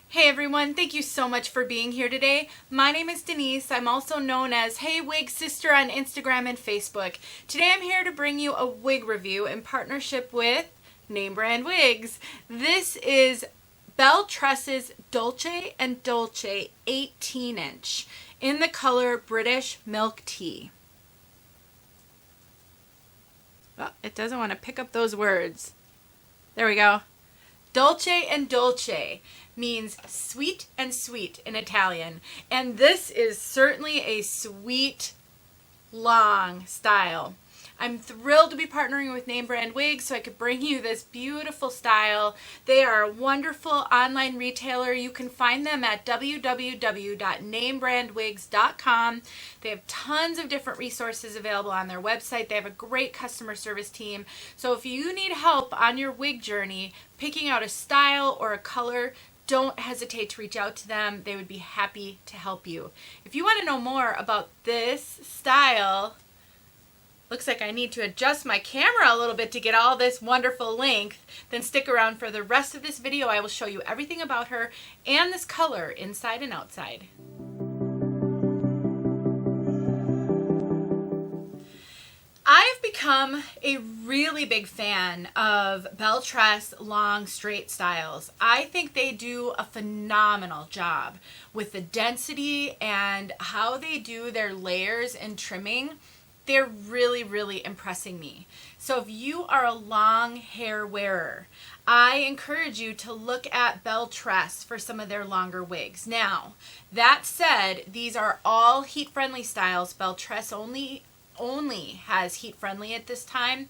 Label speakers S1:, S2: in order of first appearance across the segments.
S1: Hey everyone, thank you so much for being here today. My name is Denise. I'm also known as heywigsister on Instagram and Facebook. Today I'm here to bring you a wig review in partnership with name brand wigs. This is Belle Tress's Dolce and Dolce 18-inch in the color British Milktea. Well, it doesn't want to pick up those words. There we go. Dolce and Dolce means sweet and sweet in Italian. And this is certainly a sweet, long style. I'm thrilled to be partnering with Name Brand Wigs so I could bring you this beautiful style. They are a wonderful online retailer. You can find them at www.namebrandwigs.com. They have tons of different resources available on their website. They have a great customer service team. So if you need help on your wig journey, picking out a style or a color, don't hesitate to reach out to them. They would be happy to help you. If you want to know more about this style, looks like I need to adjust my camera a little bit to get all this wonderful length, then stick around for the rest of this video. I will show you everything about her and this color inside and outside. I've become a really big fan of Belle Tress long straight styles. I think they do a phenomenal job with the density and how they do their layers and trimming. They're really, really impressing me. So if you are a long hair wearer, I encourage you to look at Belle Tress for some of their longer wigs. Now, that said, these are all heat-friendly styles. Belle Tress only has heat-friendly at this time,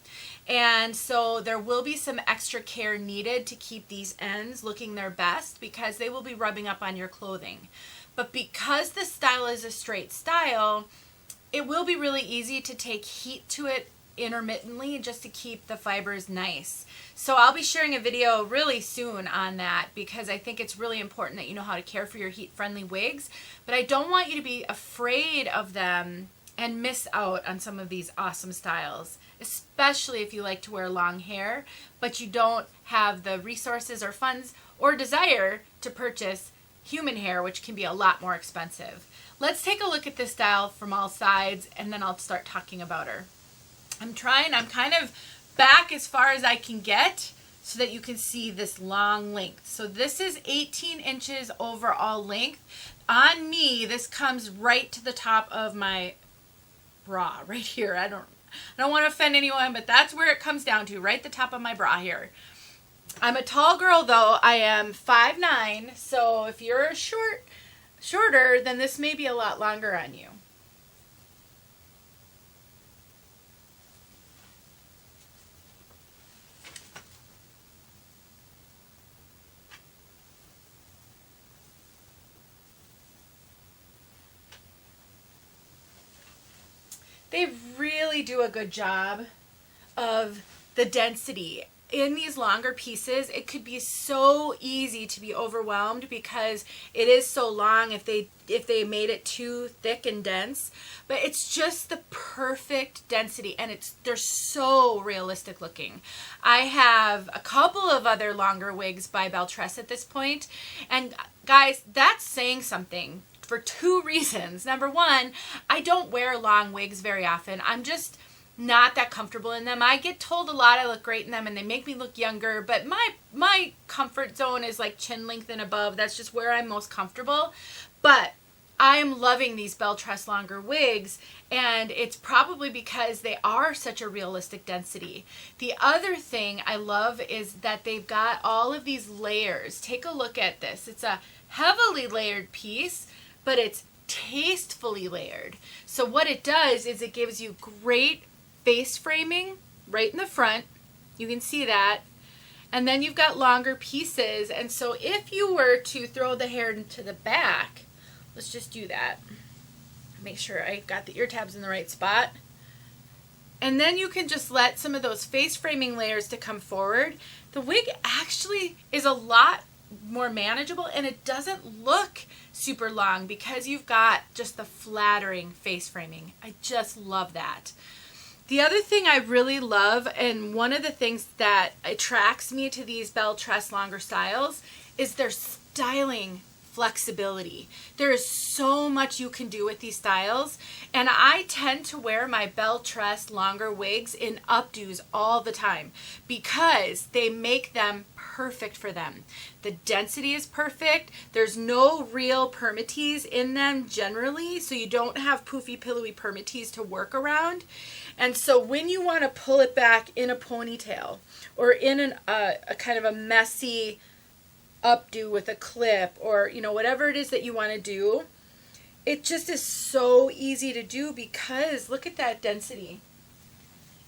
S1: and so there will be some extra care needed to keep these ends looking their best because they will be rubbing up on your clothing. But because this style is a straight style, it will be really easy to take heat to it intermittently just to keep the fibers nice. So I'll be sharing a video really soon on that because I think it's really important that you know how to care for your heat-friendly wigs. But I don't want you to be afraid of them and miss out on some of these awesome styles, especially if you like to wear long hair, but you don't have the resources or funds or desire to purchase human hair, which can be a lot more expensive. Let's take a look at this style from all sides, and then I'll start talking about her. I'm kind of back as far as I can get so that you can see this long length. So this is 18 inches overall length. On me, this comes right to the top of my bra, right here. I don't want to offend anyone, but that's where it comes down to, right the top of my bra here. I'm a tall girl though. I am 5'9", so if you're shorter, then this may be a lot longer on you. They really do a good job of the density. In these longer pieces, it could be so easy to be overwhelmed because it is so long if they made it too thick and dense. But it's just the perfect density, and they're so realistic looking. I have a couple of other longer wigs by Belle Tress at this point, and guys, that's saying something for two reasons. Number one, I don't wear long wigs very often. I'm just not that comfortable in them. I get told a lot I look great in them and they make me look younger, but my comfort zone is like chin length and above. That's just where I'm most comfortable. But I am loving these Belle Tress longer wigs, and it's probably because they are such a realistic density. The other thing I love is that they've got all of these layers. Take a look at this. It's a heavily layered piece, but it's tastefully layered. So what it does is it gives you great face framing right in the front. You can see that. And then you've got longer pieces. And so if you were to throw the hair into the back, let's just do that. Make sure I got the ear tabs in the right spot. And then you can just let some of those face framing layers to come forward. The wig actually is a lot more manageable, and it doesn't look super long because you've got just the flattering face framing. I just love that. The other thing I really love, and one of the things that attracts me to these Belle Tress longer styles, is their styling flexibility. There is so much you can do with these styles, and I tend to wear my Belle Tress longer wigs in updos all the time because they make them perfect for them. The density is perfect. There's no real Permatease in them generally, so you don't have poofy pillowy Permatease to work around. And so when you want to pull it back in a ponytail or in a kind of a messy updo with a clip, or you know, whatever it is that you want to do, it just is so easy to do because look at that density.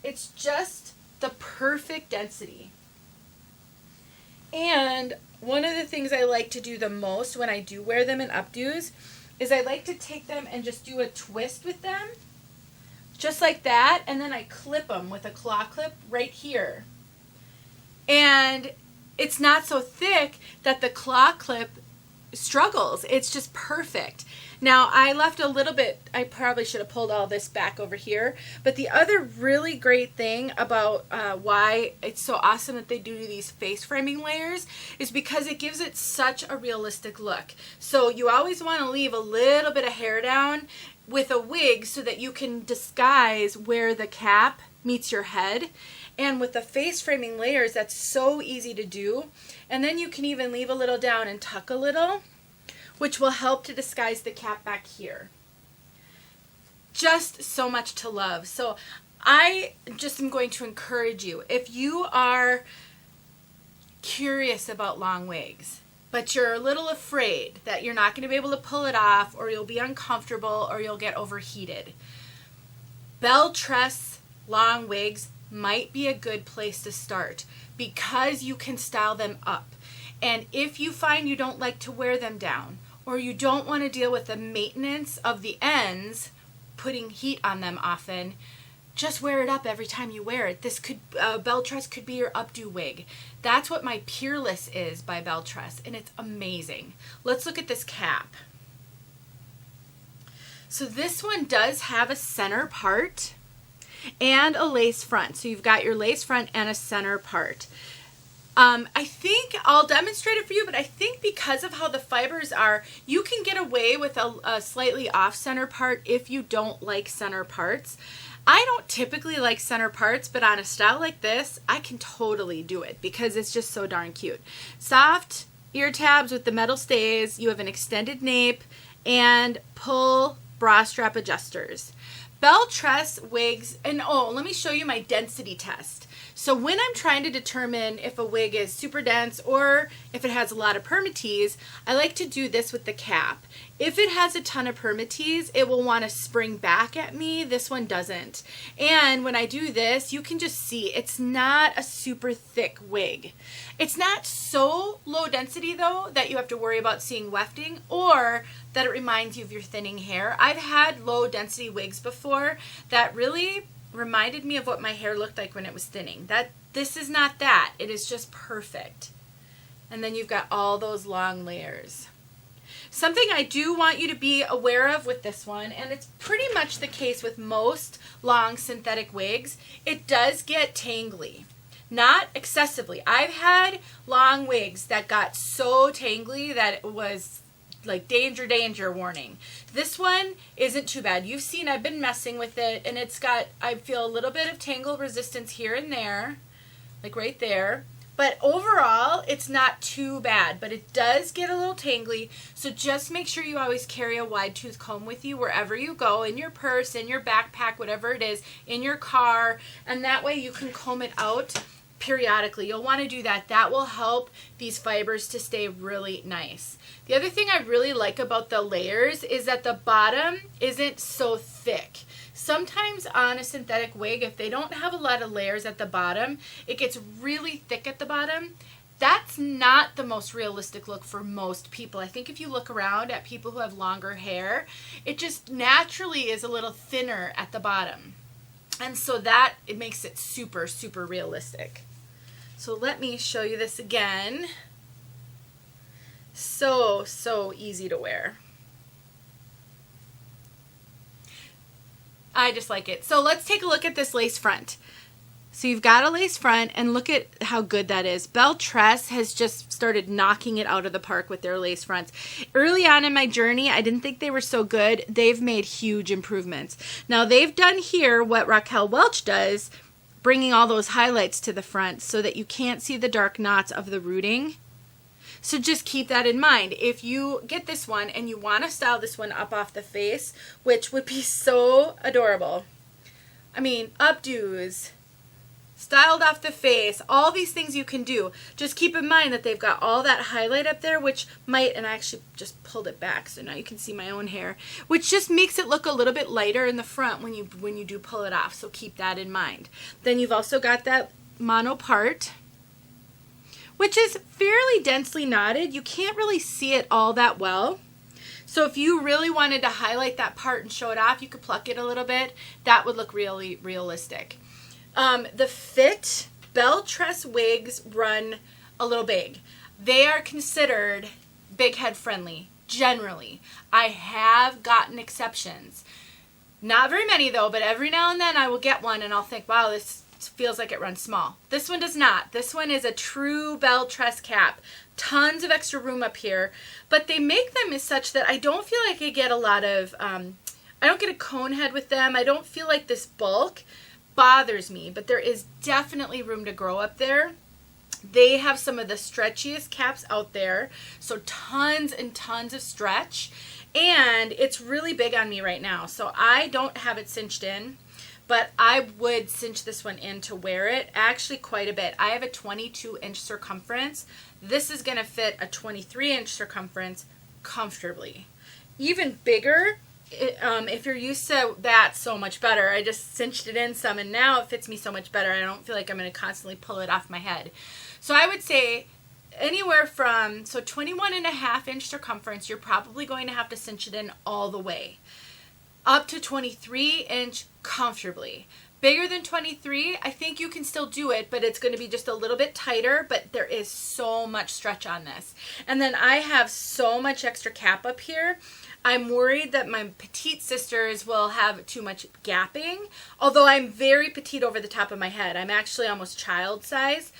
S1: It's just the perfect density. And one of the things I like to do the most when I do wear them in updos is I like to take them and just do a twist with them just like that, and then I clip them with a claw clip right here. And it's not so thick that the claw clip struggles. It's just perfect. Now, I left a little bit, I probably should have pulled all this back over here, but the other really great thing about why it's so awesome that they do these face framing layers is because it gives it such a realistic look. So you always want to leave a little bit of hair down with a wig so that you can disguise where the cap meets your head. And with the face framing layers, that's so easy to do. And then you can even leave a little down and tuck a little, which will help to disguise the cap back here. Just so much to love. So I just am going to encourage you, if you are curious about long wigs, but you're a little afraid that you're not going to be able to pull it off, or you'll be uncomfortable, or you'll get overheated, Belle Tress long wigs might be a good place to start because you can style them up. And if you find you don't like to wear them down, or you don't want to deal with the maintenance of the ends, putting heat on them often, just wear it up every time you wear it. This could, Belle Tress could be your updo wig. That's what my Peerless is by Belle Tress, and it's amazing. Let's look at this cap. So this one does have a center part and a lace front. So you've got your lace front and a center part. I think I'll demonstrate it for you, but I think because of how the fibers are, you can get away with a slightly off center part if you don't like center parts. I don't typically like center parts, but on a style like this, I can totally do it because it's just so darn cute. Soft ear tabs with the metal stays, you have an extended nape, and pull bra strap adjusters. Belle Tress wigs, and oh, let me show you my density test. So when I'm trying to determine if a wig is super dense or if it has a lot of Permatease, I like to do this with the cap. If it has a ton of Permatease, it will want to spring back at me. This one doesn't. And when I do this, you can just see it's not a super thick wig. It's not so low density though that you have to worry about seeing wefting or that it reminds you of your thinning hair. I've had low density wigs before that really reminded me of what my hair looked like when it was thinning. This is not that. It is just perfect. And then you've got all those long layers. Something I do want you to be aware of with this one, and it's pretty much the case with most long synthetic wigs, it does get tangly. Not excessively. I've had long wigs that got so tangly that it was like danger, danger warning. This one isn't too bad. You've seen I've been messing with it, and it's got, I feel a little bit of tangle resistance here and there, like right there. But overall, it's not too bad, but it does get a little tangly. So just make sure you always carry a wide tooth comb with you wherever you go, in your purse, in your backpack, whatever it is, in your car, and that way you can comb it out periodically. You'll want to do that. That will help these fibers to stay really nice. The other thing I really like about the layers is that the bottom isn't so thick. Sometimes on a synthetic wig, if they don't have a lot of layers at the bottom, it gets really thick at the bottom. That's not the most realistic look for most people. I think if you look around at people who have longer hair, it just naturally is a little thinner at the bottom. And so that, it makes it super, super realistic. So let me show you this again. So, so easy to wear. I just like it. So let's take a look at this lace front. So you've got a lace front, and look at how good that is. Belle Tress has just started knocking it out of the park with their lace fronts. Early on in my journey, I didn't think they were so good. They've made huge improvements. Now they've done here what Raquel Welch does, bringing all those highlights to the front so that you can't see the dark knots of the rooting. So just keep that in mind. If you get this one and you want to style this one up off the face, which would be so adorable. I mean, updos, styled off the face, all these things you can do. Just keep in mind that they've got all that highlight up there, which might, and I actually just pulled it back so now you can see my own hair, which just makes it look a little bit lighter in the front when you do pull it off. So keep that in mind. Then you've also got that mono part, which is fairly densely knotted. You can't really see it all that well. So if you really wanted to highlight that part and show it off, you could pluck it a little bit. That would look really realistic. The fit, Belle Tress wigs run a little big. They are considered big head friendly, generally. I have gotten exceptions. Not very many though, but every now and then I will get one and I'll think, wow, this feels like it runs small. This one does not. This one is a true Belle Tress cap. Tons of extra room up here, but they make them as such that I don't feel like I get a lot of, I don't get a cone head with them. I don't feel like this bulk bothers me, but there is definitely room to grow up there. They have some of the stretchiest caps out there, so tons and tons of stretch, and it's really big on me right now. So I don't have it cinched in, but I would cinch this one in to wear it actually quite a bit. I have a 22-inch circumference. This is going to fit a 23-inch circumference comfortably. Even bigger, if you're used to that, so much better. I just cinched it in some and now it fits me so much better. I don't feel like I'm going to constantly pull it off my head. So I would say anywhere from, 21.5-inch circumference, you're probably going to have to cinch it in all the way. Up to 23-inch comfortably. Bigger than 23, I think you can still do it, but it's going to be just a little bit tighter, but there is so much stretch on this. And then I have so much extra cap up here. I'm worried that my petite sisters will have too much gapping, although I'm very petite over the top of my head. I'm actually almost child size.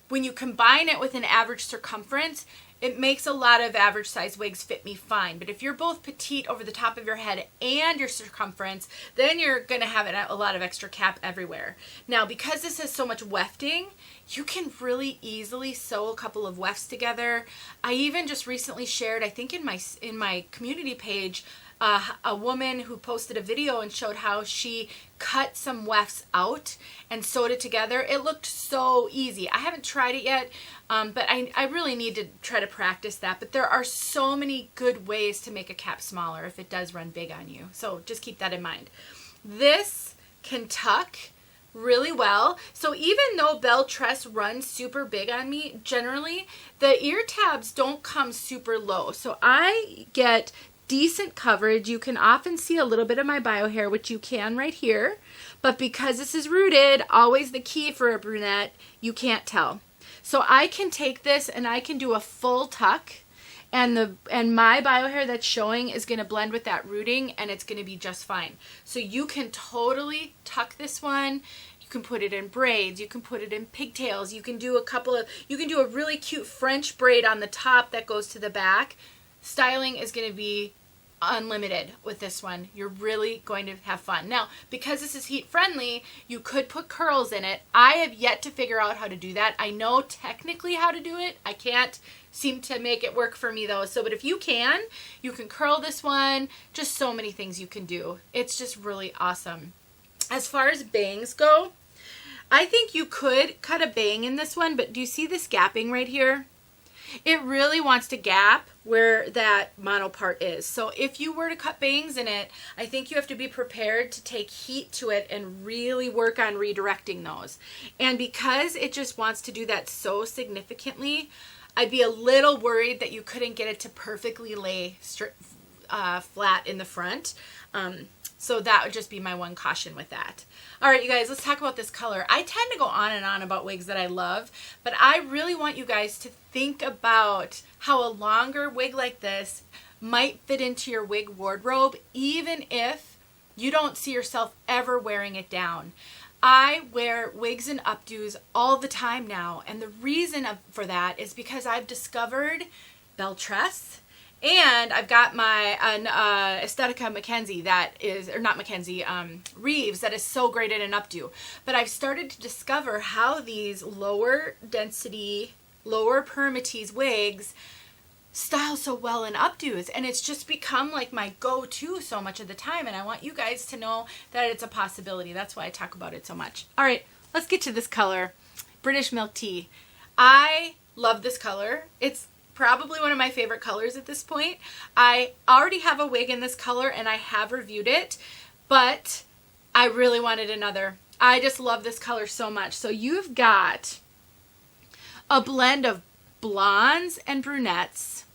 S1: When you combine it with an average circumference, it makes a lot of average size wigs fit me fine. But if you're both petite over the top of your head and your circumference, then you're going to have a lot of extra cap everywhere. Now, because this has so much wefting, you can really easily sew a couple of wefts together. I even just recently shared, I think in my community page, a woman who posted a video and showed how she cut some wefts out and sewed it together. It looked so easy. I haven't tried it yet, but I really need to try to practice that. But there are so many good ways to make a cap smaller if it does run big on you. So just keep that in mind. This can tuck really well. So even though Belle Tress runs super big on me, generally the ear tabs don't come super low. So I get decent coverage. You can often see a little bit of my bio hair, which you can right here, but because this is rooted, always the key for a brunette, you can't tell. So I can take this and I can do a full tuck, and my bio hair that's showing is going to blend with that rooting, and it's going to be just fine. So you can totally tuck this one. You can put it in braids, you can put it in pigtails, you can do a really cute French braid on the top that goes to the back. Styling is going to be unlimited with this one. You're really going to have fun. Now, because this is heat friendly, you could put curls in it. I have yet to figure out how to do that. I know technically how to do it. I can't seem to make it work for me though. So, but if you can curl this one. Just so many things you can do. It's just really awesome. As far as bangs go, I think you could cut a bang in this one, but do you see this gapping right here? It really wants to gap where that mono part is. So if you were to cut bangs in it, I think you have to be prepared to take heat to it and really work on redirecting those. And because it just wants to do that so significantly, I'd be a little worried that you couldn't get it to perfectly lay flat in the front. So that would just be my one caution with that. All right, you guys, let's talk about this color. I tend to go on and on about wigs that I love, but I really want you guys to think about how a longer wig like this might fit into your wig wardrobe, even if you don't see yourself ever wearing it down. I wear wigs and updos all the time now, and the reason for that is because I've discovered Belle Tress, and I've got my Estetica Mackenzie that is, or not Mackenzie, Reeves, that is so great at an updo. But I've started to discover how these lower density, lower Permatease wigs style so well in updos, and it's just become like my go-to so much of the time, and I want you guys to know that it's a possibility. That's why I talk about it so much. All right, let's get to this color, British Milktea. I love this color. It's probably one of my favorite colors at this point. I already have a wig in this color and I have reviewed it, but I really wanted another. I just love this color so much. So you've got a blend of blondes and brunettes.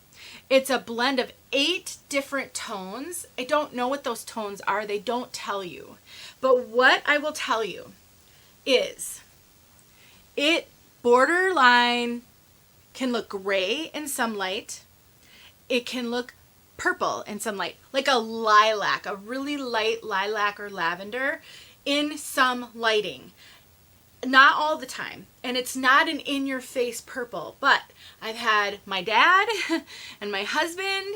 S1: It's a blend of 8 different tones. I don't know what those tones are. They don't tell you. But what I will tell you is it borderline can look gray in some light. It can look purple in some light, like a lilac, a really light lilac or lavender in some lighting. Not all the time, and it's not an in-your-face purple, but I've had my dad and my husband,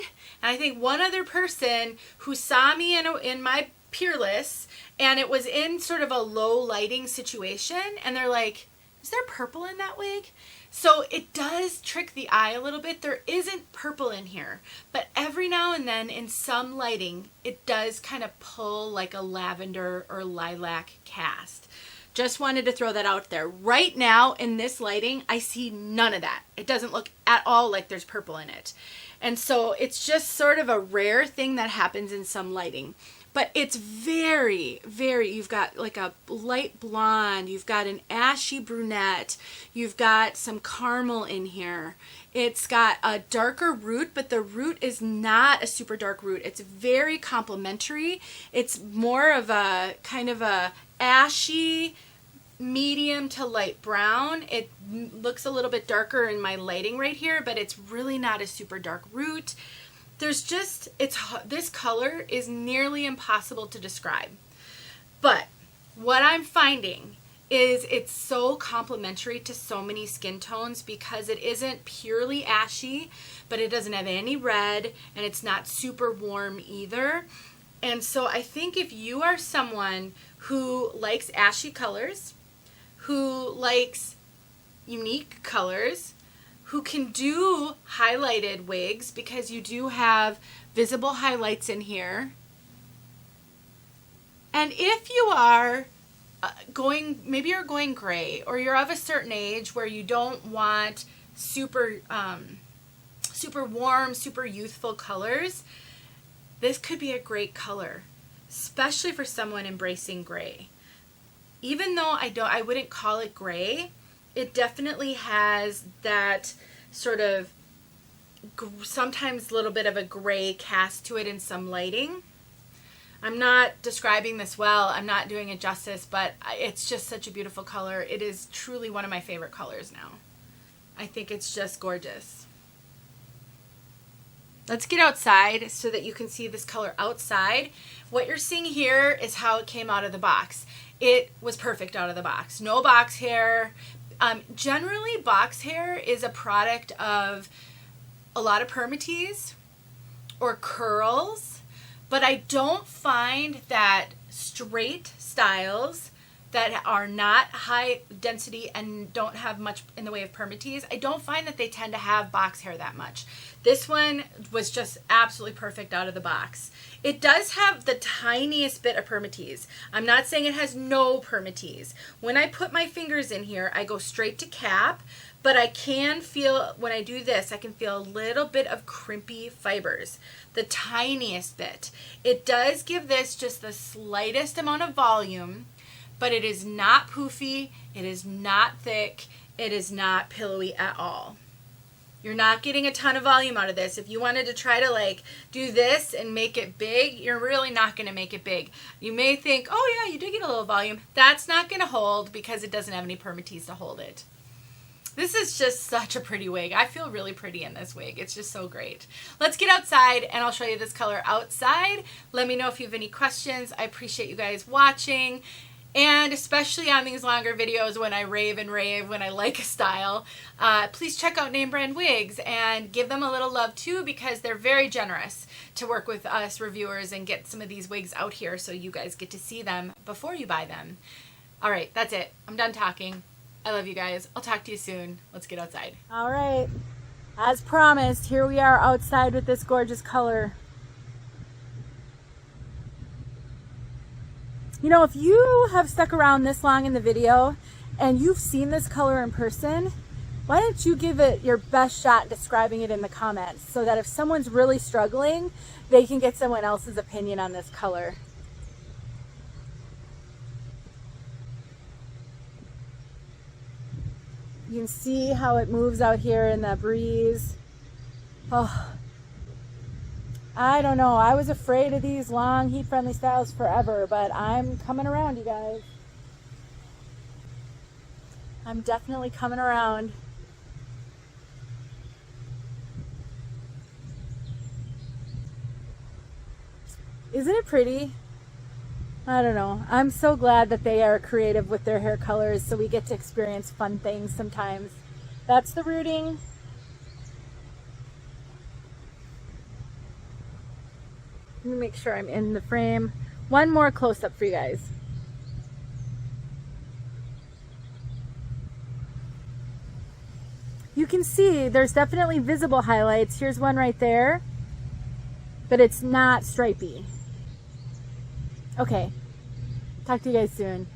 S1: and I think one other person who saw me in my Peerless, and it was in sort of a low lighting situation, and they're like, is there purple in that wig? So it does trick the eye a little bit. There isn't purple in here, but every now and then in some lighting, it does kind of pull like a lavender or lilac cast. Just wanted to throw that out there. Right now in this lighting, I see none of that. It doesn't look at all like there's purple in it. And so it's just sort of a rare thing that happens in some lighting. But it's very, very, you've got like a light blonde, you've got an ashy brunette, you've got some caramel in here. It's got a darker root, but the root is not a super dark root. It's very complementary. It's more of a kind of a ashy, medium to light brown. It looks a little bit darker in my lighting right here, but it's really not a super dark root. There's just, this color is nearly impossible to describe. But what I'm finding is it's so complementary to so many skin tones because it isn't purely ashy, but it doesn't have any red, and it's not super warm either. And so I think if you are someone who likes ashy colors, who likes unique colors, who can do highlighted wigs, because you do have visible highlights in here. And if you are maybe you're going gray, or you're of a certain age where you don't want super warm, super youthful colors, this could be a great color, especially for someone embracing gray. Even though I wouldn't call it gray, it definitely has that sort of sometimes a little bit of a gray cast to it in some lighting. I'm not describing this well. I'm not doing it justice, but it's just such a beautiful color. It is truly one of my favorite colors now. I think it's just gorgeous. Let's get outside so that you can see this color outside. What you're seeing here is how it came out of the box. It was perfect out of the box. No box hair. Generally, box hair is a product of a lot of Permatease or curls, but I don't find that straight styles that are not high density and don't have much in the way of Permatease, I don't find that they tend to have box hair that much. This one was just absolutely perfect out of the box. It does have the tiniest bit of Permatease. I'm not saying it has no Permatease. When I put my fingers in here, I go straight to cap, but I can feel, when I do this, I can feel a little bit of crimpy fibers, the tiniest bit. It does give this just the slightest amount of volume, but it is not poofy, it is not thick, it is not pillowy at all. You're not getting a ton of volume out of this. If you wanted to try to like do this and make it big, you're really not going to make it big. You may think, oh yeah, you did get a little volume. That's not going to hold because it doesn't have any Permatease to hold it. This is just such a pretty wig. I feel really pretty in this wig. It's just so great. Let's get outside and I'll show you this color outside. Let me know if you have any questions. I appreciate you guys watching. And especially on these longer videos when I rave and rave when I like a style, please check out Name Brand Wigs and give them a little love too, because they're very generous to work with us reviewers and get some of these wigs out here so you guys get to see them before you buy them. All right, that's it. I'm done talking. I love you guys. I'll talk to you soon. Let's get outside. All right. As promised, here we are outside with this gorgeous color. You know, if you have stuck around this long in the video and you've seen this color in person, why don't you give it your best shot describing it in the comments so that if someone's really struggling, they can get someone else's opinion on this color. You can see how it moves out here in the breeze. Oh, I don't know. I was afraid of these long heat-friendly styles forever, but I'm coming around, you guys. I'm definitely coming around. Isn't it pretty? I don't know. I'm so glad that they are creative with their hair colors so we get to experience fun things sometimes. That's the rooting. Let me make sure I'm in the frame. One more close-up for you guys. You can see there's definitely visible highlights. Here's one right there, but it's not stripy. Okay, talk to you guys soon.